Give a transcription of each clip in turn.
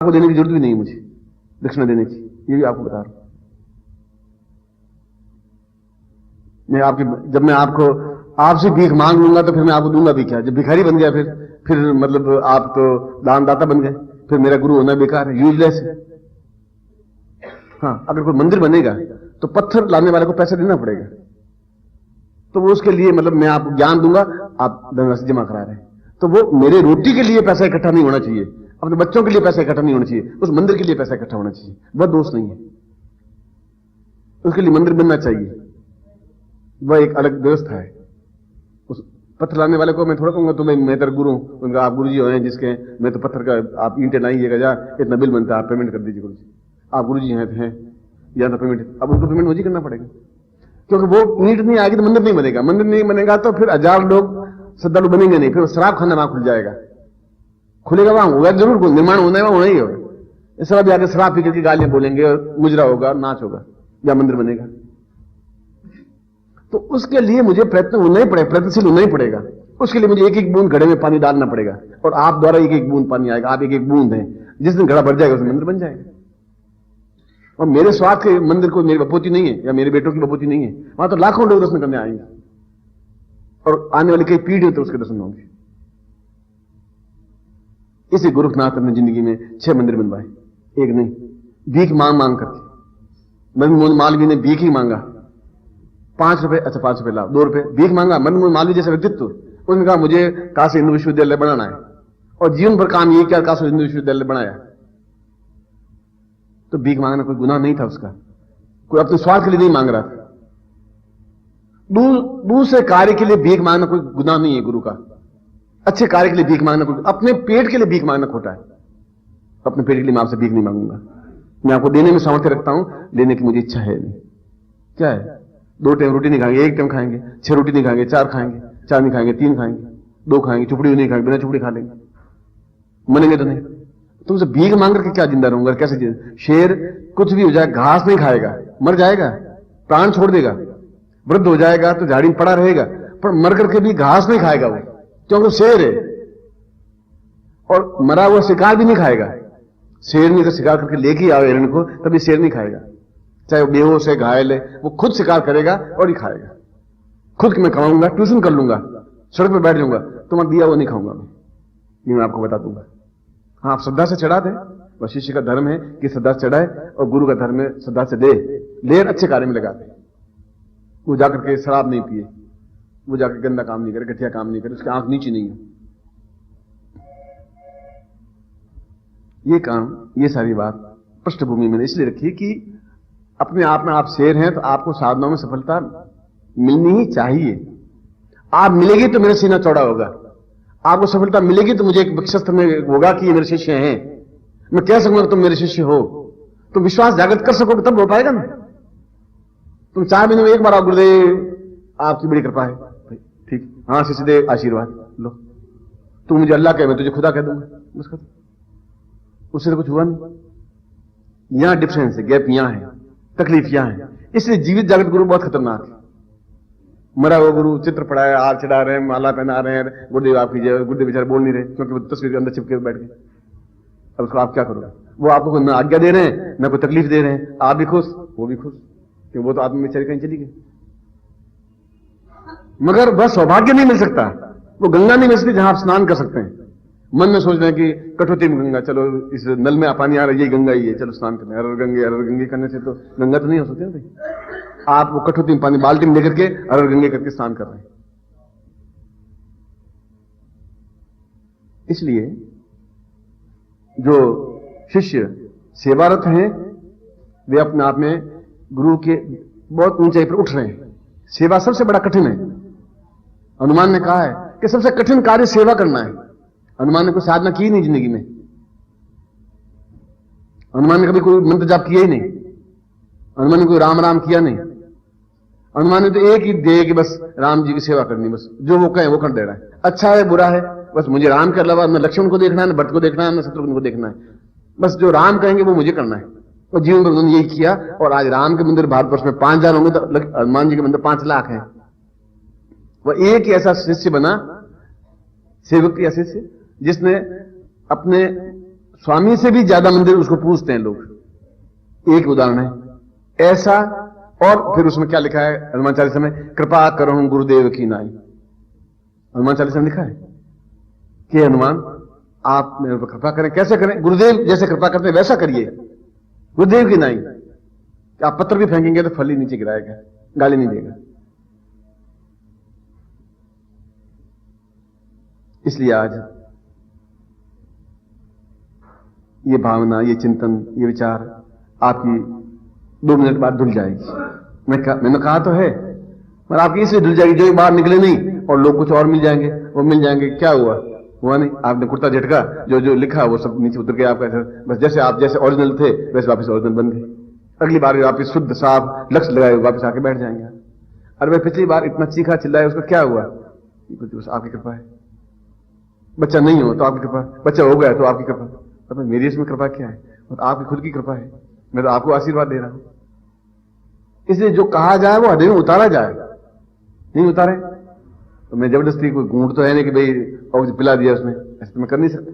आपको देने की जरूरत भी नहीं है मुझे दक्षिणा देने की, ये भी आपको बता रहा हूं। जब मैं आपको आपसे भीख मांग लूंगा तो फिर मैं आपको दूंगा भी क्या? जब भिखारी बन गया फिर मतलब आप तो दानदाता बन गए, फिर मेरा गुरु होना बेकार है, यूजलेस है। हाँ, अगर कोई मंदिर बनेगा तो पत्थर लाने वाले को पैसा देना पड़ेगा, तो वो उसके लिए मतलब मैं आपको ज्ञान दूंगा, आप धनराशि जमा करा रहे हैं, तो वो मेरे रोटी के लिए पैसा इकट्ठा नहीं होना चाहिए, अपने बच्चों के लिए पैसा इकट्ठा नहीं होना चाहिए, उस मंदिर के लिए पैसा इकट्ठा होना चाहिए। वह दोष नहीं है, उसके लिए मंदिर बनना चाहिए, वह एक अलग व्यवस्था है। उस पत्थर लाने वाले को मैं थोड़ा कहूंगा तुम्हें मैं तेरा गुरु हूं, उनका आप गुरु जी हो हैं जिसके मैं तो पत्थर का आप ईंटें लाइएगा, जा इतना बिल बनता है आप पेमेंट कर दीजिए गुरु जी, आप गुरु जी हैं या तो पेमेंट, अब उनको पेमेंट मुझे करना पड़ेगा, क्योंकि वो ईंट नहीं आएगी तो मंदिर नहीं बनेगा, मंदिर नहीं बनेगा तो फिर 1000 लोग श्रद्धालु बनेंगे नहीं, फिर शराब खाना वहां खुल जाएगा, खुलेगा वहां होगा जरूर, निर्माण होना है वहां होना ही होगा। इस तरह भी आगे शराब पी करके गालियां बोलेंगे और मुजरा होगा, नाच होगा या मंदिर बनेगा, तो उसके लिए मुझे प्रयत्न होना ही पड़ेगा, प्रयत्नशील होना ही पड़ेगा। उसके लिए मुझे एक एक बूंद घड़े में पानी डालना पड़ेगा, और आप द्वारा एक एक बूंद पानी आएगा, आप एक एक बूंद हैं, जिस दिन घड़ा भर जाएगा उस दिन मंदिर बन जाएगा। और मेरे स्वार्थ के मंदिर को मेरी बपोती नहीं है या मेरे बेटों की बपोती नहीं है, वहां तो लाखों लोग दर्शन करने आएंगे और आने वाली कई पीढ़ियों तक उसके दर्शन होंगे। इसी गोरखनाथ अपनी जिंदगी में 6 मंदिर बनवाए, एक नहीं, भीख मांग मांग करके। मदन मोहन मालवीय ने भीख ही मांगा, 5 रुपए, अच्छा 5 रुपए लाओ, 2 रुपए भीख मांगा। मदन मोहन मालवीय जैसा व्यक्तित्व, उसने कहा मुझे काशी हिंदू विश्वविद्यालय बनाना है, और जीवन भर काम ये किया, काशी हिंदू विश्वविद्यालय बनाया। तो भीख मांगना कोई गुनाह नहीं था उसका, कोई अपने स्वार्थ के लिए नहीं मांग रहा था। दूसरे कार्य के लिए भीख मांगना कोई गुनाह नहीं है गुरु का, अच्छे कार्य के लिए भीख मांगना कोई, अपने पेट के लिए भीख मांगना खोटा है। अपने पेट के लिए मैं आपसे भीख नहीं मांगूंगा, मैं आपको देने में सामर्थ्य रखता हूं, लेने की मुझे इच्छा है नहीं। क्या है, 2 टाइम रोटी नहीं खाएंगे, 1 टाइम खाएंगे, 6 रोटी नहीं खाएंगे, 4 खाएंगे, 4 नहीं खाएंगे, 3 खाएंगे, 2 खाएंगे, चुपड़ी नहीं खाएंगे, बिना चुपड़ी खा लेंगे, मनेंगे तो नहीं। तुमसे भीख मांग करके क्या जिंदा रहूंगा, कैसे जिंदा? शेर कुछ भी हो जाए घास नहीं खाएगा, मर जाएगा, प्राण छोड़ देगा, वृद्ध हो जाएगा तो झाड़ी में पड़ा रहेगा, पर मर करके भी घास नहीं खाएगा वो, क्योंकि शेर है। और मरा हुआ शिकार भी नहीं खाएगा, शेर नहीं तो शिकार करके लेके आओ हिरण को, तभी शेर नहीं खाएगा, चाहे वो बेहोश है, घायल है, वो खुद शिकार करेगा और ही खाएगा। खुद मैं कमाऊंगा, ट्यूशन कर लूंगा, सड़क पर बैठ जाऊंगा, तुम्हारा दिया वो नहीं खाऊंगा मैं आपको बता दूंगा। हाँ, आप श्रद्धा से चढ़ा दें, वह शिष्य का धर्म है कि श्रद्धा से चढ़ाए, और गुरु का धर्म है श्रद्धा से ले अच्छे कार्य में लगा दे। वो जाकर के शराब नहीं पिए, वो जाकर गंदा काम नहीं करे, घटिया काम नहीं करे, उसकी आंख नीची नहीं है। ये काम, ये सारी बात पृष्ठभूमि मैंने इसलिए रखी कि अपने आप में आप शेर हैं, तो आपको साधनों में सफलता मिलनी ही चाहिए। आप मिलेगी तो मेरा सीना चौड़ा होगा, आपको सफलता मिलेगी तो मुझे एक वक्षस्थ में होगा कि ये मेरे शिष्य हैं, मैं कह सकूंगा तुम मेरे शिष्य हो, तुम विश्वास जागृत कर सकोगे तब हो पाएगा ना। तुम 4 महीने में एक बार आओ, गुरुदेव आपकी बड़ी कृपा है, ठीक, हाँ शिष्य दे आशीर्वाद लो, तू मुझे अल्लाह कहे मैं तुझे खुदा कह दूंगा, बस खत्म, उससे तो कुछ हुआ नहीं। यहां डिफरेंस है, गैप यहां है, तकलीफ यहां है। इसलिए जीवित जागृत गुरु बहुत खतरनाक है। मरा हुआ गुरु चित्र पढ़ाया, हार चढ़ा रहे हैं, माला पहना रहे हैं, गुरुदेव आपकी जय, गुरुदेव बेचारे बोल नहीं रहे क्योंकि वो तस्वीर के अंदर चिपके बैठ गए। अब उसको आप क्या करोगे? वो आपको न आज्ञा दे रहे हैं, न कोई तकलीफ दे रहे हैं, आप भी खुश, वो भी खुश, क्योंकि वो तो आत्मा बेचारी कहीं चली गई। मगर वह सौभाग्य नहीं मिल सकता, वो गंगा नहीं मिल सकती जहां आप स्नान कर सकते हैं। मन में सोच रहे हैं कि कठौती में गंगा, चलो इस नल में पानी आ रहा है, ये गंगा ही है, चलो स्नान करते हैं, अरर गंगे करने से तो गंगा तो नहीं हो सकती भाई। आप वो कठौती में पानी बाल्टी में लेकर के अरर गंगे करके स्नान कर रहे हैं। इसलिए जो शिष्य सेवारत हैं वे अपने आप में गुरु के बहुत ऊंचाई पर उठ रहे हैं। सेवा सबसे बड़ा कठिन है। हनुमान ने कहा है कि सबसे कठिन कार्य सेवा करना है। हनुमान ने कोई साधना की नहीं जिंदगी में, हनुमान ने कभी कोई मंत्र जाप किया ही नहीं, हनुमान ने कोई राम राम किया नहीं। हनुमान ने तो एक ही दे कि बस राम जी की सेवा करनी, बस जो वो कहे वो कर दे रहा है, अच्छा है बुरा है, बस मुझे राम के अलावा न लक्ष्मण को देखना है, न भट्ट को देखना है, न शत्रुघ्न को देखना है, बस जो राम कहेंगे वो मुझे करना है। और जीवन भर उन्होंने यही किया। और आज राम के मंदिर भारतवर्ष में 5000 होंगे तो हनुमान जी के मंदिर 5 लाख है। वह एक ही ऐसा शिष्य बना, सेवक या शिष्य, जिसने अपने स्वामी से भी ज्यादा मंदिर उसको पूछते हैं लोग। एक उदाहरण है ऐसा। और फिर उसमें क्या लिखा है हनुमान चालीसा में, कृपा करो गुरुदेव की नाई। हनुमान चालीसा में लिखा है कि हनुमान आप मेरे पर कृपा करें। कैसे करें? गुरुदेव जैसे कृपा करते हैं वैसा करिए, गुरुदेव की नाई। आप पत्थर भी फेंकेंगे तो फल ही नीचे गिराएगा, गाली नहीं देगा। इसलिए आज ये भावना, ये चिंतन, ये विचार आपकी 2 मिनट बाद धुल जाएगी। मैंने कहा तो है, पर आपकी इसलिए धुल जाएगी जो एक बार निकले नहीं और लोग कुछ और मिल जाएंगे, वो मिल जाएंगे। क्या हुआ नहीं। आपने कुर्ता झटका, जो लिखा वो सब नीचे उतर गया आपका। बस जैसे आप जैसे ओरिजिनल थे वैसे वापस ओरिजिनल बन गए। अगली बार वापस शुद्ध साफ लक्ष्य लगाए वापस आके बैठ जाएंगे। अरे भाई पिछली बार इतना चीखा चिल्लाया, उसका क्या हुआ? बस आपकी कृपा है। बच्चा नहीं हो तो आपकी कृपा, बच्चा हो गया तो आपकी कृपा। तो मेरी इसमें कृपा क्या है? तो आपकी खुद की कृपा है। मैं तो आपको आशीर्वाद दे रहा हूं। इसलिए जो कहा जाए वो हृदय में उतारा जाए। नहीं उतारे तो मैं जबरदस्ती कोई घूंट तो है नहीं कि भाई और पिला दिया उसने, ऐसे तो मैं कर नहीं सकता।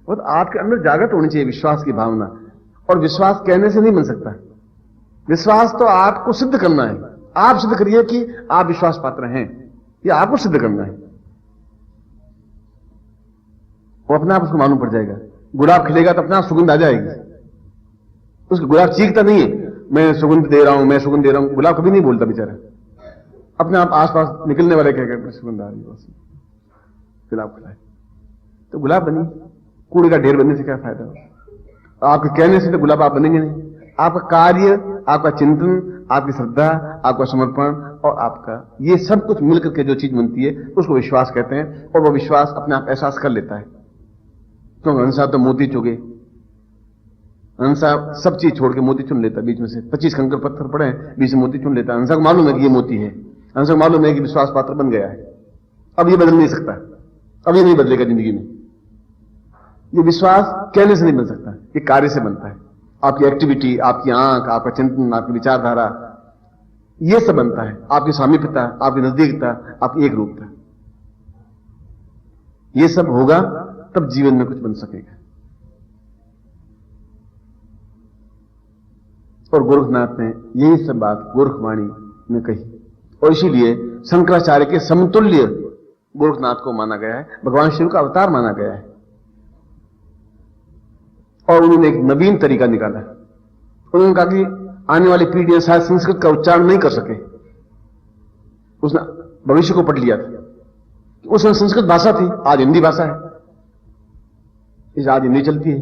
और आपके अंदर जागृत होनी चाहिए विश्वास की भावना। और विश्वास कहने से नहीं बन सकता। विश्वास तो आपको सिद्ध करना है। आप सिद्ध करिए कि आप विश्वास पात्र हैं, ये आपको सिद्ध करना है। वो अपने आप उसको मालूम पड़ जाएगा। गुलाब खिलेगा तो अपने आप सुगंध आ जाएगी। उसका गुलाब चीखता नहीं है मैं सुगंध दे रहा हूं, मैं सुगंध दे रहा हूं। गुलाब कभी नहीं बोलता बेचारा, अपने आप आसपास निकलने वाले कहेगा सुगंध आ रही है, गुलाब खिलाए तो गुलाब बनी। कूड़े का ढेर बनने से क्या फायदा? आपके कहने से तो गुलाब आप बनेंगे नहीं। आपका कार्य, आपका चिंतन, आपकी श्रद्धा, आपका समर्पण और आपका ये सब कुछ मिलकर के जो चीज बनती है उसको विश्वास कहते हैं। और वो विश्वास अपने आप एहसास कर लेता है। तो हंसा तो मोती चुगे, हंसा सब चीज छोड़ के मोती चुन लेता। बीच में से 25 कंकड़ पत्थर पड़े हैं, बीच में मोती चुन लेता। हंसा को मालूम है कि ये मोती है। हंसा को मालूम है कि विश्वास पात्र बन गया है। अब ये बदल नहीं सकता, अब ये नहीं बदलेगा जिंदगी में। ये विश्वास कहने से नहीं बन सकता, ये कार्य से बनता है। आपकी एक्टिविटी, आपकी आंख, आपका चिंतन, आपकी विचारधारा, ये सब बनता है। आपकी सामीप्यता, आपकी नजदीकता, आपकी एक रूपता, ये सब होगा तब जीवन में कुछ बन सकेगा। और गोरखनाथ ने यही सब बात गोरखवाणी में कही। और इसीलिए शंकराचार्य के समतुल्य गोरखनाथ को माना गया है, भगवान शिव का अवतार माना गया है। और उन्होंने एक नवीन तरीका निकाला। उन्होंने कहा कि आने वाली पीढ़ियां शायद संस्कृत का उच्चारण नहीं कर सके। उसने भविष्य को पढ़ लिया था। उसमें संस्कृत भाषा थी, आज हिंदी भाषा है। इस आज हिंदी चलती है।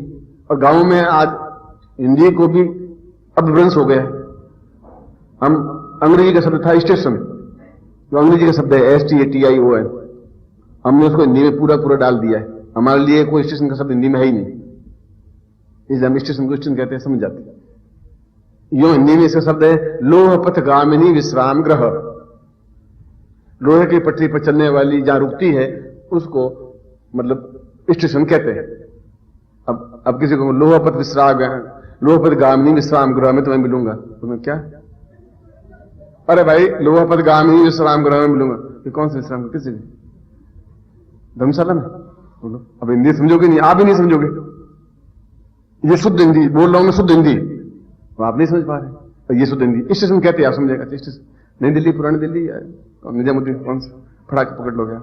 और गांवों में आज हिंदी को भी अपभ्रंश हो गया है। हम अंग्रेजी का शब्द था स्टेशन, जो अंग्रेजी का शब्द है STATION, हमने उसको हिंदी में पूरा पूरा डाल दिया है। हमारे लिए कोई स्टेशन का शब्द हिंदी में है ही नहीं, इसलिए हम स्टेशन को स्टेशन कहते हैं, समझ जाते हैं। यो हिंदी में इसका शब्द है लोह पथ गामिनी विश्राम ग्रह। लोहे की पटरी पर चलने वाली जहां रुकती है उसको मतलब स्टेशन कहते हैं। अब किसी को लोह पथ विश्राम, लोह पथ गामिनी विश्राम ग्रह में तुम्हें मिलूंगा, तुम्हें क्या? अरे भाई लोह पथ गामिनी विश्राम ग्रह में मिलूंगा, ये कौन सा विश्राम? किसी धर्मशाला में? बोलो। अब हिंदी समझोगे नहीं, आप भी नहीं समझोगे। ये शुद्ध हिंदी बोल रहा हूं मैं, शुद्ध हिंदी, तो आप नहीं समझ पा रहे। तो ये शुद्ध हिंदी स्टेशन कहते हैं, आप समझेगा। स्टेशन नई दिल्ली, पुरानी दिल्ली, निजामुद्दीन, कौन सा फड़ा के पकड़ लो गया।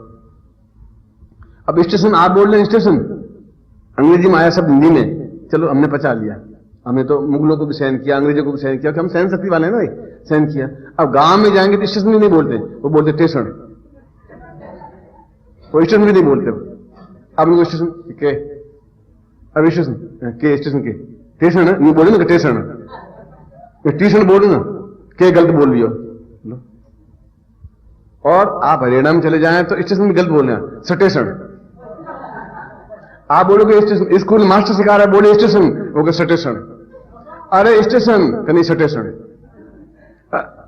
अब स्टेशन आप बोल रहे हैं, स्टेशन अंग्रेजी में आया शब्द हिंदी में, चलो हमने पचा लिया। हमने तो मुगलों को भी सहन किया, अंग्रेजों को भी सहन किया, कि हम सहन शक्ति वाले हैं ना भाई, सहन किया। अब गांव में जाएंगे तो स्टेशन भी नहीं बोलते, वो बोलते स्टेशन। वो स्टेशन भी नहीं बोलते। अब उनको स्टेशन के, अब स्टेशन के, स्टेशन के स्टेशन है, नहीं बोले ना स्टेशन, स्टेशन बोले ना, के गलत बोल लियो। और आप हरियाणा में चले जाएं तो स्टेशन में गलत बोल रहे हैं, स्टेशन। आप बोलोगे स्टेशन, स्कूल मास्टर सिखा रहा है, बोले स्टेशन, वो स्टेशन। अरे स्टेशन नहीं स्टेशन।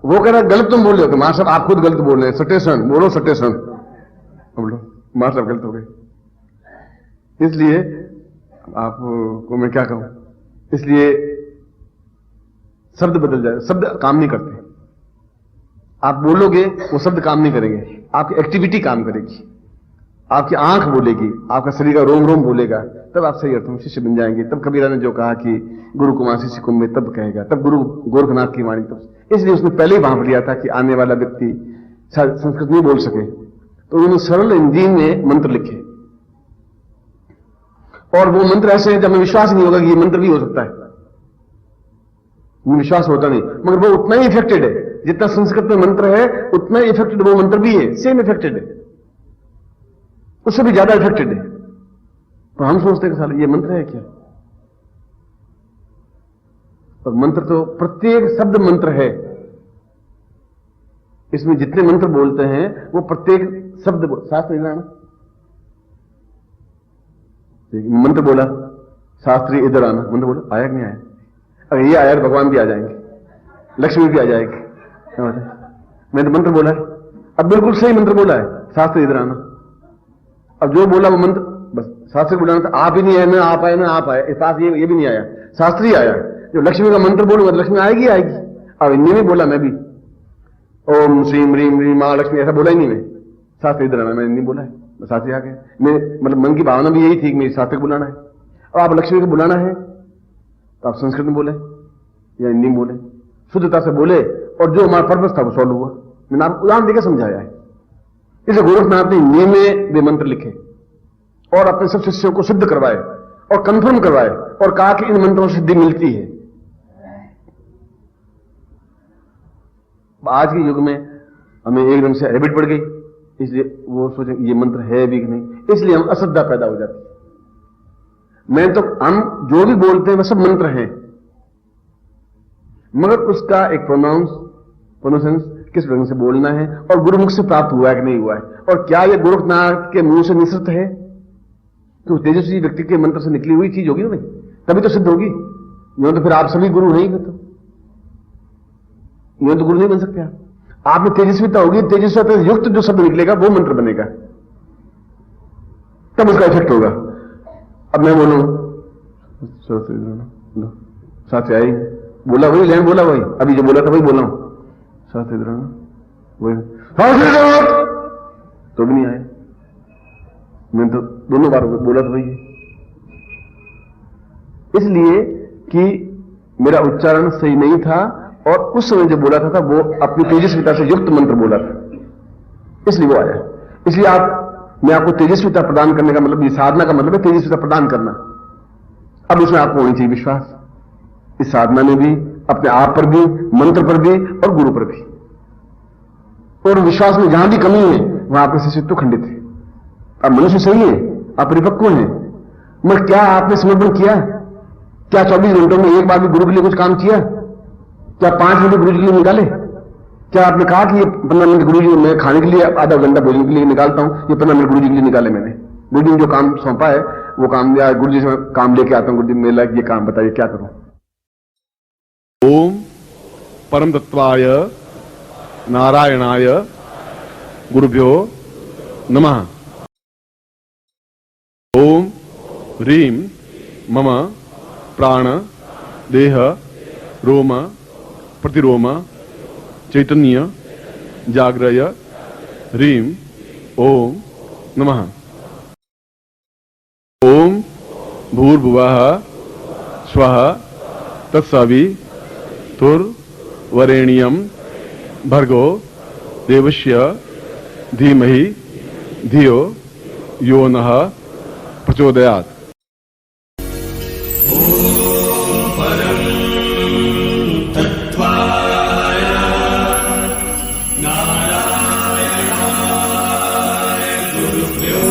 वो कह रहा गलत तुम बोल रहे हो, मास्टर आप खुद गलत बोल रहे हैं, स्टेशन बोलो, स्टेशन बोलो, मास्टर गलत हो गए। इसलिए आपको मैं क्या कहूं, इसलिए शब्द बदल जाए, शब्द काम नहीं करते। आप बोलोगे वो शब्द काम नहीं करेंगे, आपकी एक्टिविटी काम करेगी। आपकी आंख बोलेगी, आपका शरीर का रोम रोम बोलेगा, तब आप सही अर्थों में शिष्य बन जाएंगे। तब कबीरा ने जो कहा कि गुरु कुमार शिष्य कुंभ में, तब कहेगा, तब गुरु गोरखनाथ की वाणी। तब इसलिए उसने पहले ही भांप लिया था कि आने वाला व्यक्ति संस्कृत नहीं बोल सके, तो उन्होंने सरल हिंदी में मंत्र लिखे। और वो मंत्र ऐसे हैं जब हमें विश्वास नहीं होगा कि ये मंत्र भी हो सकता है, विश्वास होता नहीं, मगर वो उतना ही इफेक्टेड है जितना संस्कृत में मंत्र है, उतना ही इफेक्टेड वो मंत्र भी है, सेम इफेक्टेड है, उससे भी ज्यादा इफेक्टेड है। तो हम सोचते हैं कि साले ये मंत्र है क्या? और मंत्र तो प्रत्येक शब्द मंत्र है, इसमें जितने मंत्र बोलते हैं वो प्रत्येक शब्द शास्त्र इधर आना, मंत्र बोला शास्त्री इधर आना, मंत्र बोला, आया कि नहीं आया? अगर ये आया तो भगवान भी आ जाएंगे, लक्ष्मी भी आ जाएगी। मैंने तो मंत्र बोला है, अब बिल्कुल सही मंत्र बोला है, शास्त्री इधर आना। अब जो बोला वो मंत्र बस शास्त्री बुलाना था, आप ही नहीं आए ना आप आए ना आप आए, इस पास ये भी नहीं आया, शास्त्री आया। जो लक्ष्मी का मंत्र बोलूंगा तो लक्ष्मी आएगी आएगी। अब इन्हें भी बोला, मैं भी ओम श्रीम ह्रीम ह्रीम मां लक्ष्मी, ऐसा बोला ही नहीं मैं, शास्त्री इधर आना मैंने नहीं बोला है, शास्त्री आ गए। मैं मतलब मन की भावना भी यही थी कि मेरी शास्त्री को बुलाना है। और आप लक्ष्मी को बुलाना है तो आप संस्कृत में बोले या हिंदी में बोले, शुद्धता से बोले, और जो हमारा पर्पस था वो सॉल्व हुआ। मैंने आपको उदाहरण देकर समझाया है। इसलिए गोरखनाथ ने हिंदी में वे मंत्र लिखे और अपने सब शिष्यों को सिद्ध करवाए और कंफर्म करवाए और कहा कि इन मंत्रों से सिद्धि मिलती है। आज के युग में हमें एकदम से हैबिट पड़ गई, इसलिए वो सोचे ये मंत्र है भी कि नहीं, इसलिए हम अश्रद्धा पैदा हो जाती है। मैं तो हम जो भी बोलते हैं वह सब मंत्र हैं, मगर उसका एक प्रोनाउंस किस ढंग से बोलना है और गुरुमुख से प्राप्त हुआ है कि नहीं हुआ है, और क्या यह गोरखनाथ के मुंह से निसृत है, तो तेजस्वी व्यक्ति के मंत्र से निकली हुई चीज होगी ना भाई, तभी तो सिद्ध होगी। यूं तो फिर आप सभी गुरु नहीं, तो यूं तो गुरु नहीं बन सकते आप में तेजस्विता होगी, तेजस्विता युक्त जो शब्द निकलेगा वो मंत्र बनेगा, तब उसका इफेक्ट होगा। अब मैं बोलूं साथ आई बोला वही, लैंड बोला वही, अभी जो बोला था वही बोला हूं, साथ इधर वही तो भी नहीं आए। मैंने तो दोनों बार बोला था वही, इसलिए कि मेरा उच्चारण सही नहीं था और उस समय जो बोला था वो अपनी तेजस्विता से युक्त मंत्र बोला था, इसलिए वो आया। इसलिए मैं आपको तेजस्विता प्रदान करने का मतलब, ये साधना का मतलब है तेजस्विता प्रदान करना। अब इसमें आपको होनी चाहिए विश्वास, इस साधना में भी, अपने आप पर भी, मंत्र पर भी और गुरु पर भी। और विश्वास में जहां भी कमी है वहां आपका शिष्यत्व खंडित है। अब मनुष्य सही है, आप परिपक्व हैं, मगर क्या आपने समर्पण किया? क्या 24 घंटों में एक बार भी गुरु के लिए कुछ काम किया? क्या 5 मिनट गुरु जी के लिए निकाले? क्या आपने कहा कि ये 15 मिनट गुरु जी मैं खाने के लिए, आधा घंटा भोजन के लिए निकालता हूं, ये 15 मिनट गुरु जी के लिए निकाले मैंने? गुरु जी ने जो काम सौंपा है वो काम, या गुरु जी से काम लेके आता हूं, गुरु जी मेरे ये काम बताइए क्या करूं? ओम परम तत्वाय नारायणाय गुरुभ्यो नमः। ओम ह्रीं मम प्राण देह रोम प्रतिरोम चैतन्य जाग्रय ह्रीं ओम नमः। ओम भूर्भुवः स्वः तत्सवितुर्वरेण्यं भर्गो देवस्य धीमहि धियो यो नः प्रचोदयात्। नारायणाय गुरुभ्यो